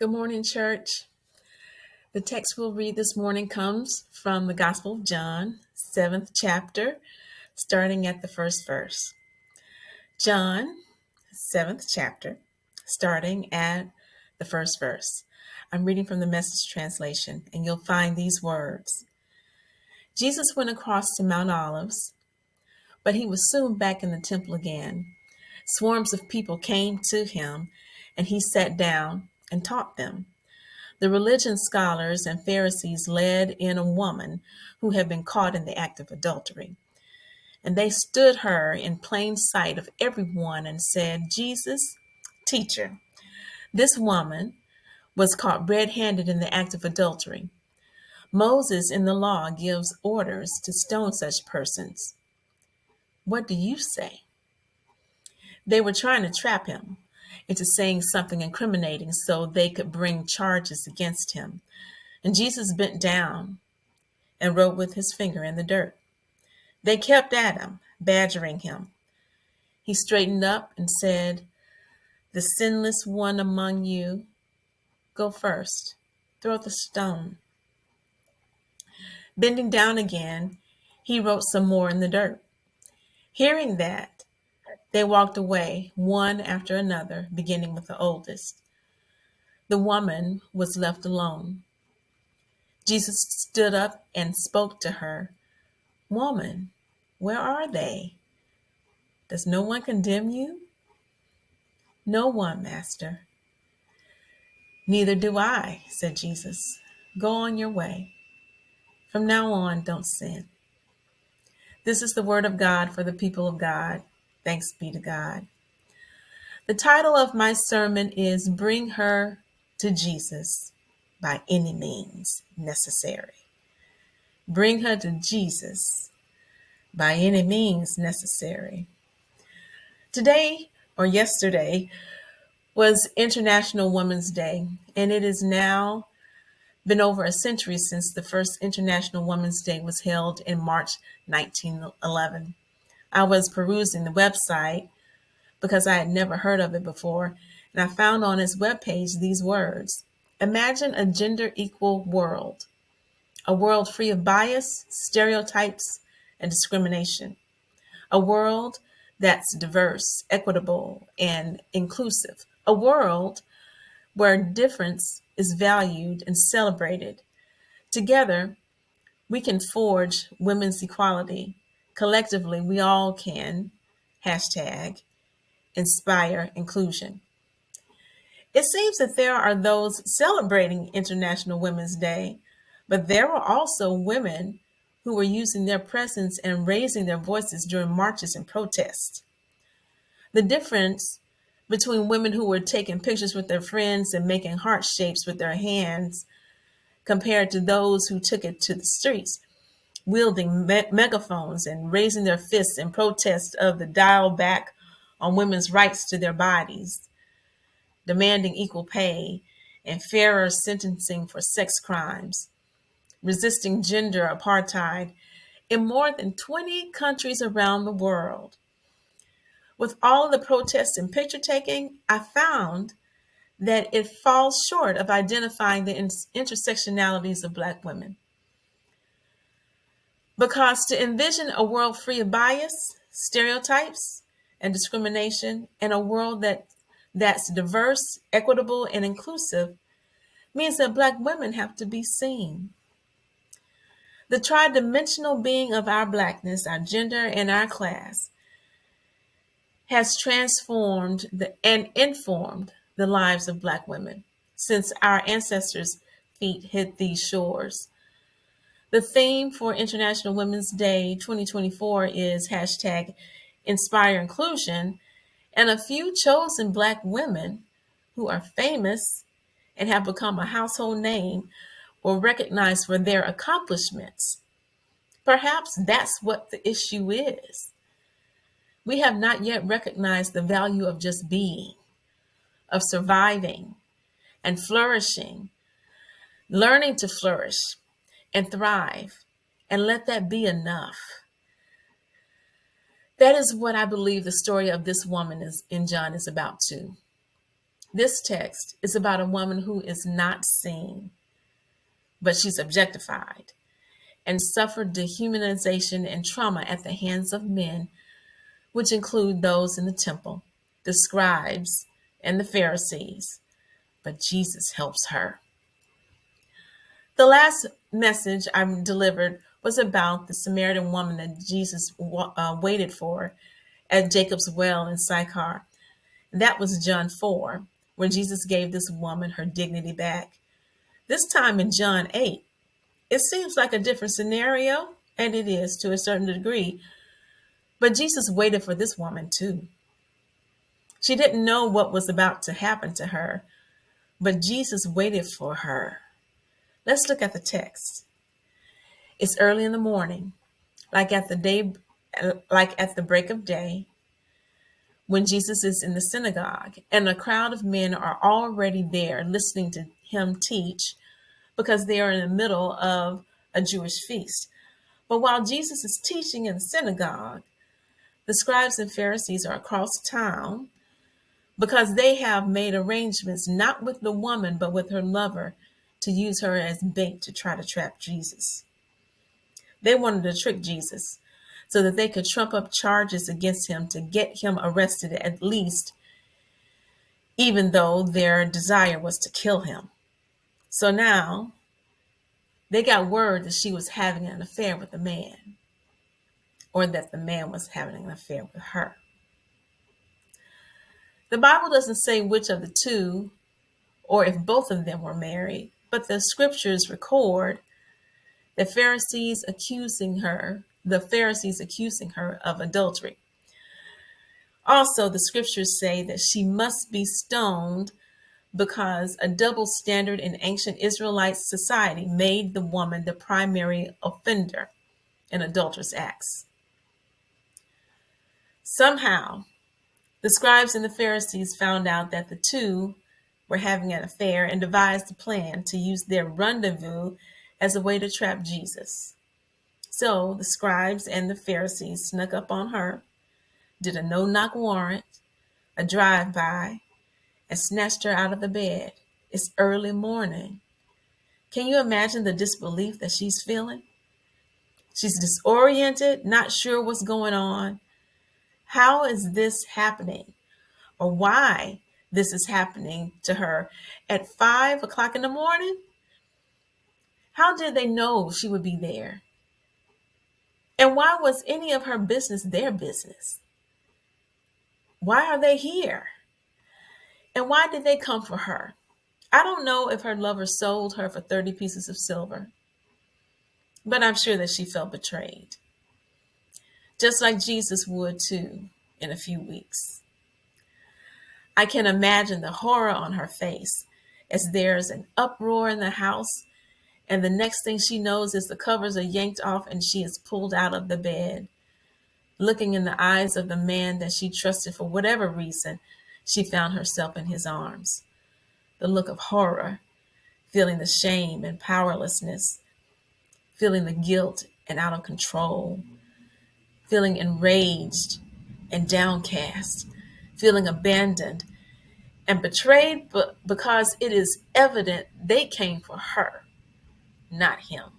Good morning, church. The text we'll read this morning comes from the Gospel of John, 7th chapter, starting at the first verse. John, 7th chapter, starting at the first verse. I'm reading from the Message translation, and you'll find these words. Jesus went across to Mount Olives, but he was soon back in the temple again. Swarms of people came to him, and he sat down and taught them. The religion scholars and Pharisees led in a woman who had been caught in the act of adultery. And they stood her in plain sight of everyone and said, Jesus, teacher, this woman was caught red-handed in the act of adultery. Moses in the law gives orders to stone such persons. What do you say? They were trying to trap him into saying something incriminating so they could bring charges against him. And Jesus bent down and wrote with his finger in the dirt. They kept at him, badgering him. He straightened up and said, the sinless one among you, go first. Throw the stone. Bending down again, he wrote some more in the dirt. Hearing that, they walked away, one after another, beginning with the oldest. The woman was left alone. Jesus stood up and spoke to her. Woman, where are they? Does no one condemn you? No one, Master. Neither do I, said Jesus. Go on your way. From now on, don't sin. This is the word of God for the people of God. Thanks be to God. The title of my sermon is Bring Her to Jesus by Any Means Necessary. Bring her to Jesus by any means necessary. Today, or yesterday, was International Women's Day, and it has now been over a century since the first International Women's Day was held in March 1911. I was perusing the website because I had never heard of it before, and I found on its webpage these words. Imagine a gender-equal world, a world free of bias, stereotypes, and discrimination, a world that's diverse, equitable, and inclusive, a world where difference is valued and celebrated. Together, we can forge women's equality. Collectively, we all can, hashtag, inspire inclusion. It seems that there are those celebrating International Women's Day, but there are also women who were using their presence and raising their voices during marches and protests. The difference between women who were taking pictures with their friends and making heart shapes with their hands compared to those who took it to the streets, wielding megaphones and raising their fists in protest of the dial back on women's rights to their bodies, demanding equal pay and fairer sentencing for sex crimes, resisting gender apartheid in more than 20 countries around the world. With all of the protests and picture taking, I found that it falls short of identifying the intersectionalities of Black women. Because to envision a world free of bias, stereotypes, and discrimination, and a world that's diverse, equitable, and inclusive means that Black women have to be seen. The tridimensional being of our Blackness, our gender, and our class has transformed and informed the lives of Black women since our ancestors' feet hit these shores. The theme for International Women's Day 2024 is hashtag inspire inclusion, and a few chosen Black women who are famous and have become a household name were recognized for their accomplishments. Perhaps that's what the issue is. We have not yet recognized the value of just being, of surviving and flourishing, learning to flourish and thrive, and let that be enough. That is what I believe the story of this woman in John is about too. This text is about a woman who is not seen, but she's objectified and suffered dehumanization and trauma at the hands of men, which include those in the temple, the scribes, and the Pharisees. But Jesus helps her. The last message I delivered was about the Samaritan woman that Jesus waited for at Jacob's well in Sychar. That was John 4, where Jesus gave this woman her dignity back. This time in John 8, it seems like a different scenario, and it is to a certain degree, but Jesus waited for this woman too. She didn't know what was about to happen to her, but Jesus waited for her. Let's look at the text. It's early in the morning, like at the break of day, when Jesus is in the synagogue, and a crowd of men are already there listening to him teach because they are in the middle of a Jewish feast. But while Jesus is teaching in the synagogue, the scribes and Pharisees are across town because they have made arrangements not with the woman, but with her lover to use her as bait to try to trap Jesus. They wanted to trick Jesus so that they could trump up charges against him to get him arrested at least, even though their desire was to kill him. So now they got word that she was having an affair with a man, or that the man was having an affair with her. The Bible doesn't say which of the two or if both of them were married, but the scriptures record the Pharisees accusing her of adultery. Also, the scriptures say that she must be stoned because a double standard in ancient Israelite society made the woman the primary offender in adulterous acts. Somehow, the scribes and the Pharisees found out that the two were having an affair and devised a plan to use their rendezvous as a way to trap Jesus. So the scribes and the Pharisees snuck up on her, did a no-knock warrant, a drive-by, and snatched her out of the bed. It's early morning. Can you imagine the disbelief that she's feeling? She's disoriented, not sure what's going on. How is this happening? Or why this is happening to her at 5 o'clock in the morning? How did they know she would be there? And why was any of her business their business? Why are they here? And why did they come for her? I don't know if her lover sold her for 30 pieces of silver, but I'm sure that she felt betrayed, just like Jesus would too in a few weeks. I can imagine the horror on her face as there's an uproar in the house, and the next thing she knows is the covers are yanked off and she is pulled out of the bed, looking in the eyes of the man that she trusted for whatever reason. She found herself in his arms. The look of horror, feeling the shame and powerlessness, feeling the guilt and out of control, feeling enraged and downcast, feeling abandoned and betrayed, but because it is evident they came for her, not him.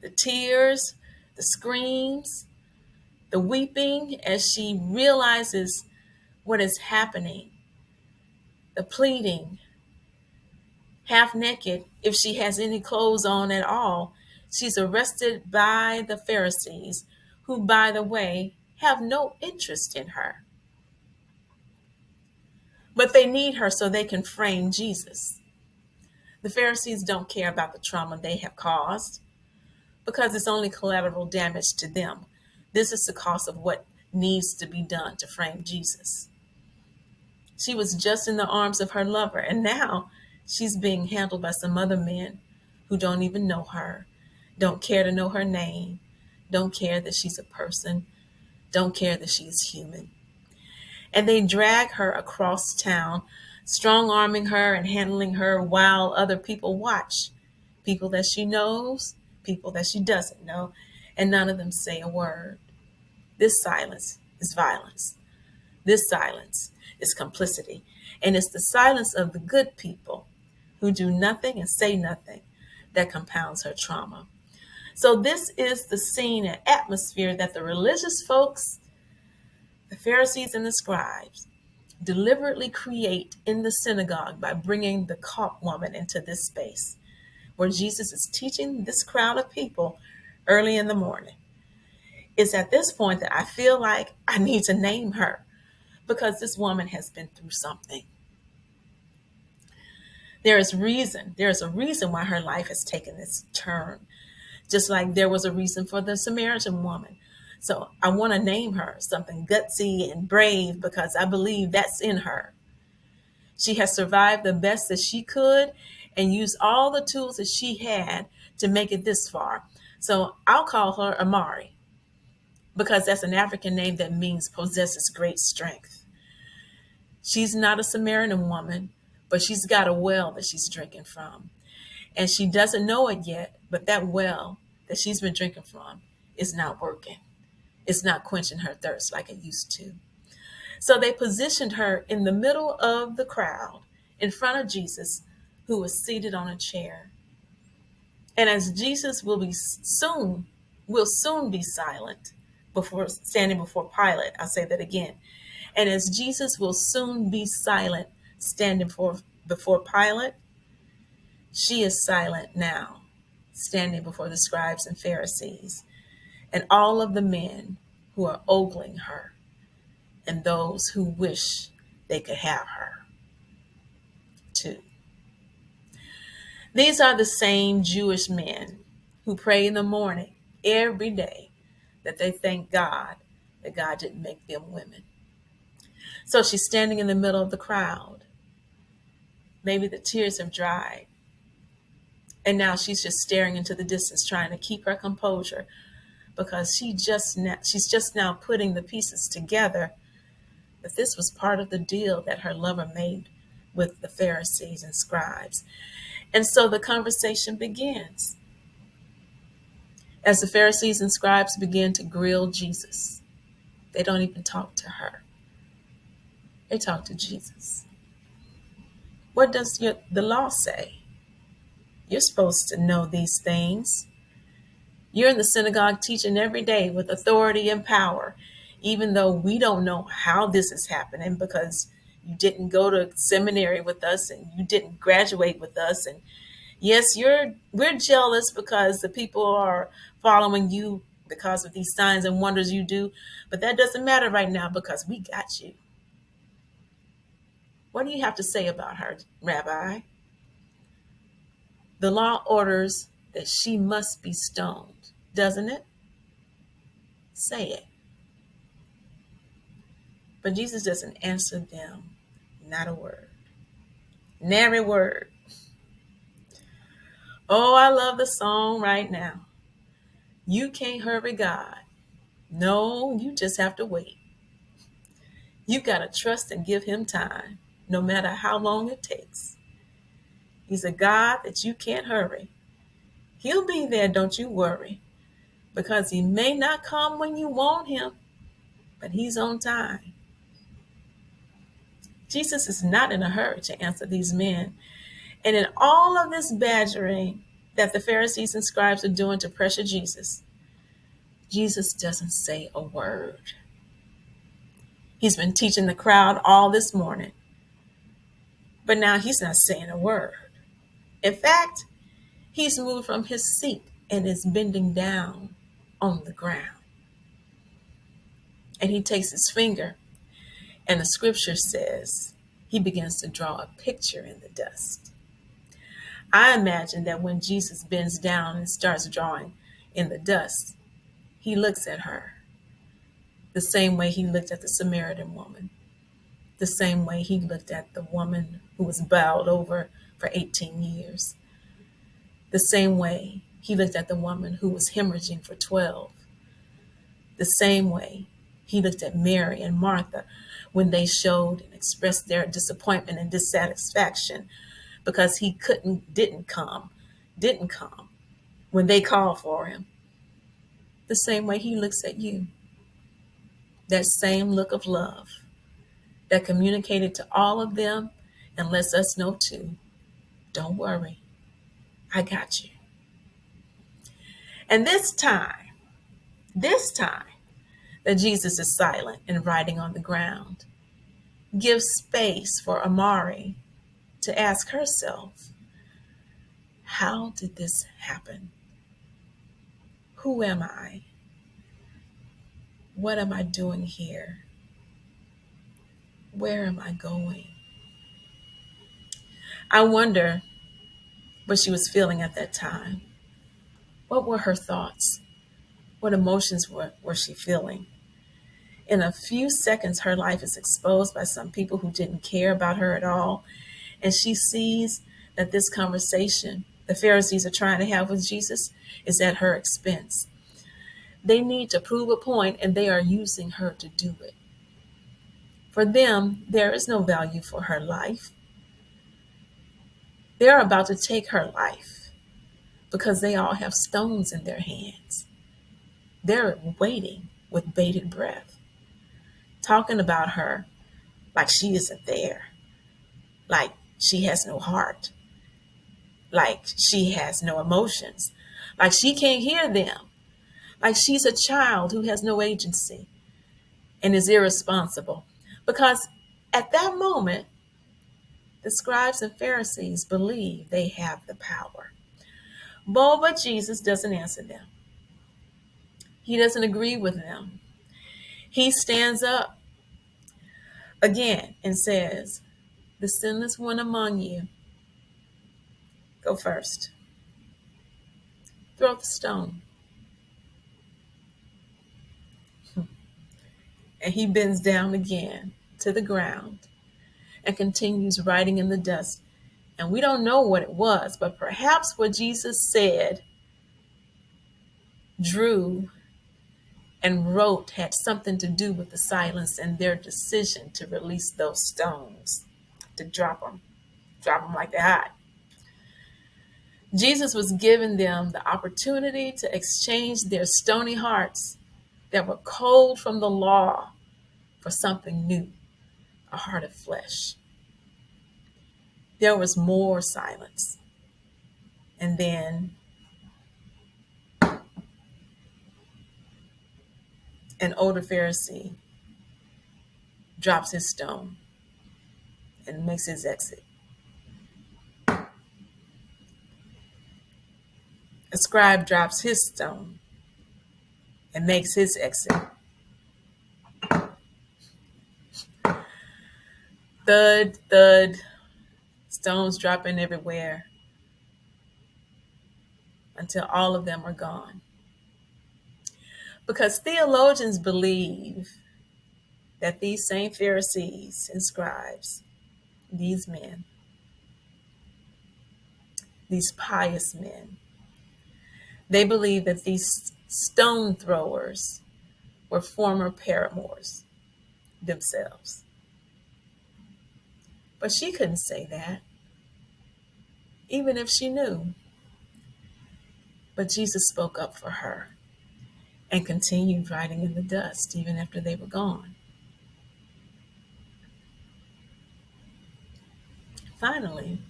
The tears, the screams, the weeping as she realizes what is happening, the pleading, half naked, if she has any clothes on at all. She's arrested by the Pharisees, who, by the way, have no interest in her. But they need her so they can frame Jesus. The Pharisees don't care about the trauma they have caused because it's only collateral damage to them. This is the cost of what needs to be done to frame Jesus. She was just in the arms of her lover, and now she's being handled by some other men who don't even know her, don't care to know her name, don't care that she's a person, don't care that she's human. And they drag her across town, strong-arming her and handling her while other people watch. People that she knows, people that she doesn't know, and none of them say a word. This silence is violence. This silence is complicity. And it's the silence of the good people who do nothing and say nothing that compounds her trauma. So this is the scene and atmosphere that the religious folks, the Pharisees and the scribes, deliberately create in the synagogue by bringing the caught woman into this space where Jesus is teaching this crowd of people early in the morning. It's at this point that I feel like I need to name her because this woman has been through something. There is a reason why her life has taken this turn, just like there was a reason for the Samaritan woman. So I want to name her something gutsy and brave because I believe that's in her. She has survived the best that she could and used all the tools that she had to make it this far. So I'll call her Amari because that's an African name that means possesses great strength. She's not a Samaritan woman, but she's got a well that she's drinking from. And she doesn't know it yet, but that well that she's been drinking from is not working. It's not quenching her thirst like it used to. So they positioned her in the middle of the crowd in front of Jesus, who was seated on a chair. And as Jesus will soon be silent before standing before Pilate. I'll say that again. And as Jesus will soon be silent standing before Pilate, she is silent now, standing before the scribes and Pharisees and all of the men who are ogling her and those who wish they could have her too. These are the same Jewish men who pray in the morning every day that they thank God that God didn't make them women. So she's standing in the middle of the crowd. Maybe the tears have dried. And now she's just staring into the distance, trying to keep her composure because she's just now putting the pieces together that this was part of the deal that her lover made with the Pharisees and scribes. And so the conversation begins as the Pharisees and scribes begin to grill Jesus. They don't even talk to her. They talk to Jesus. What does the law say? You're supposed to know these things. You're in the synagogue teaching every day with authority and power, even though we don't know how this is happening because you didn't go to seminary with us and you didn't graduate with us. And yes, we're jealous because the people are following you because of these signs and wonders you do, but that doesn't matter right now because we got you. What do you have to say about her, Rabbi? The law orders that she must be stoned, doesn't it? Say it. But Jesus doesn't answer them, not a word. Nary word. Oh, I love the song right now. You can't hurry God. No, you just have to wait. You got to trust and give him time, no matter how long it takes. He's a God that you can't hurry. He'll be there, don't you worry, because he may not come when you want him, but he's on time. Jesus is not in a hurry to answer these men. And in all of this badgering that the Pharisees and scribes are doing to pressure Jesus, Jesus doesn't say a word. He's been teaching the crowd all this morning, but now he's not saying a word. In fact, he's moved from his seat and is bending down on the ground. And he takes his finger, and the scripture says he begins to draw a picture in the dust. I imagine that when Jesus bends down and starts drawing in the dust, he looks at her the same way he looked at the Samaritan woman, the same way he looked at the woman who was bowed over for 18 years, the same way he looked at the woman who was hemorrhaging for 12, the same way he looked at Mary and Martha when they showed and expressed their disappointment and dissatisfaction because he didn't come when they called for him. The same way he looks at you, that same look of love, that communicated to all of them and lets us know too, don't worry, I got you. And this time that Jesus is silent and writing on the ground, gives space for Amari to ask herself, how did this happen? Who am I? What am I doing here? Where am I going? I wonder what she was feeling at that time. What were her thoughts? What emotions were she feeling? In a few seconds, her life is exposed by some people who didn't care about her at all. And she sees that this conversation the Pharisees are trying to have with Jesus is at her expense. They need to prove a point, and they are using her to do it. For them, there is no value for her life. They're about to take her life because they all have stones in their hands. They're waiting with bated breath, talking about her like she isn't there, like she has no heart, like she has no emotions, like she can't hear them, like she's a child who has no agency and is irresponsible. Because at that moment, the scribes and Pharisees believe they have the power. But Jesus doesn't answer them. He doesn't agree with them. He stands up again and says, the sinless one among you, go first. Throw the stone. And he bends down again to the ground and continues writing in the dust. And we don't know what it was, but perhaps what Jesus said, drew, and wrote had something to do with the silence and their decision to release those stones, to drop them like they're hot. Jesus was giving them the opportunity to exchange their stony hearts that were cold from the law for something new, a heart of flesh. There was more silence. And then an older Pharisee drops his stone and makes his exit. A scribe drops his stone and makes his exit. Thud, thud, stones dropping everywhere until all of them are gone. Because theologians believe that these same Pharisees and scribes, these men, these pious men, they believe that these stone throwers were former paramours themselves. But she couldn't say that, even if she knew. But Jesus spoke up for her and continued writing in the dust even after they were gone. Finally,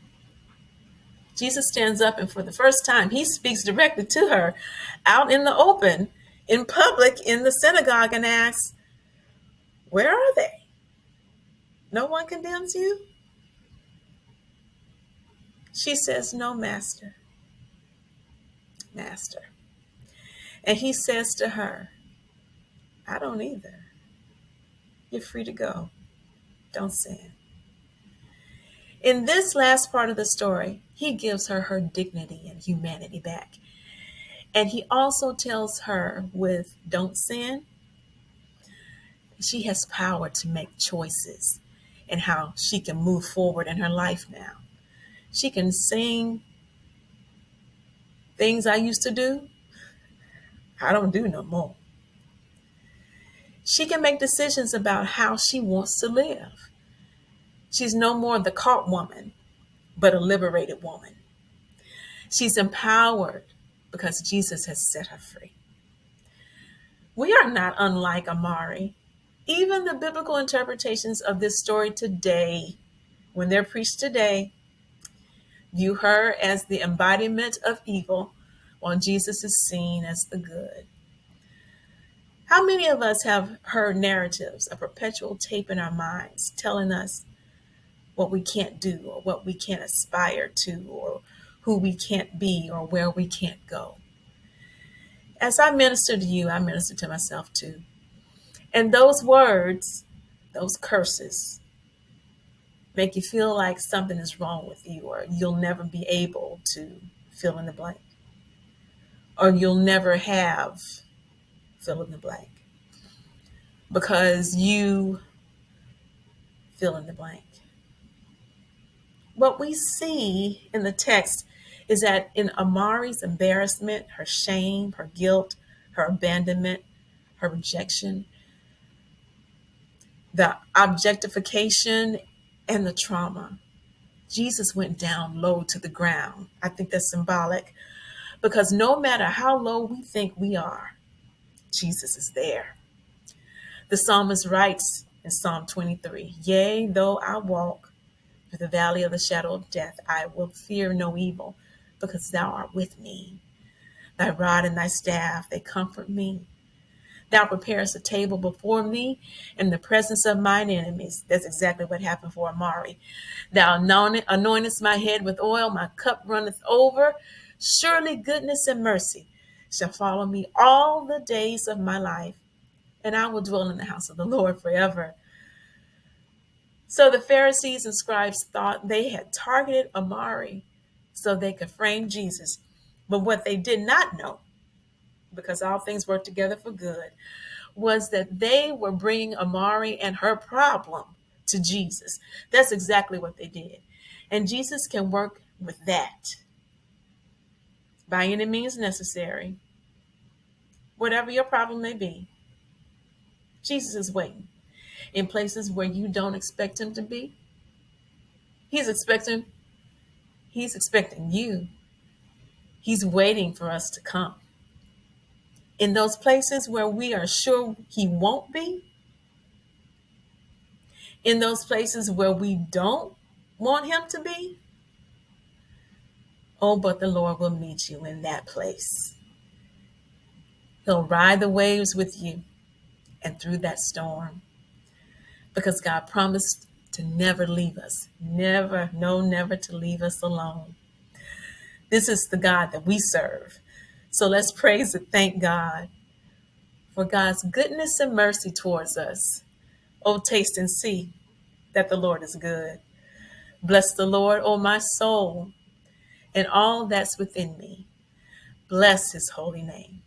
Jesus stands up, and for the first time, he speaks directly to her out in the open, in public, in the synagogue, and asks, where are they? No one condemns you? She says, no, Master. Master. And he says to her, I don't either. You're free to go. Don't sin. In this last part of the story, he gives her her dignity and humanity back. And he also tells her with don't sin, she has power to make choices and how she can move forward in her life now. She can sing things I used to do, I don't do no more. She can make decisions about how she wants to live. She's no more the caught woman, but a liberated woman. She's empowered because Jesus has set her free. We are not unlike Amari, Even the biblical interpretations of this story today, when they're preached today, view her as the embodiment of evil, while Jesus is seen as the good. How many of us have heard narratives, a perpetual tape in our minds, telling us what we can't do or what we can't aspire to or who we can't be or where we can't go? As I minister to you, I minister to myself too. And those words, those curses, make you feel like something is wrong with you, or you'll never be able to fill in the blank, or you'll never have fill in the blank because you fill in the blank. What we see in the text is that in Amari's embarrassment, her shame, her guilt, her abandonment, her rejection, the objectification, and the trauma, Jesus went down low to the ground. I think that's symbolic because no matter how low we think we are, Jesus is there. The psalmist writes in Psalm 23, "Yea, though I walk through the valley of the shadow of death, I will fear no evil, because thou art with me. Thy rod and thy staff, they comfort me. Thou preparest a table before me in the presence of mine enemies." That's exactly what happened for Amari. "Thou anointest my head with oil, my cup runneth over. Surely goodness and mercy shall follow me all the days of my life, and I will dwell in the house of the Lord forever." So the Pharisees and scribes thought they had targeted Amari so they could frame Jesus. But what they did not know, because all things work together for good, was that they were bringing Amari and her problem to Jesus. That's exactly what they did. And Jesus can work with that by any means necessary. Whatever your problem may be, Jesus is waiting in places where you don't expect him to be. He's expecting he's expecting you. He's waiting for us to come. In those places where we are sure he won't be, in those places where we don't want him to be, oh, but the Lord will meet you in that place. He'll ride the waves with you and through that storm, because God promised to never leave us. Never, no, never to leave us alone. This is the God that we serve. So let's praise and thank God for God's goodness and mercy towards us. Oh, taste and see that the Lord is good. Bless the Lord, oh my soul, and all that's within me. Bless his holy name.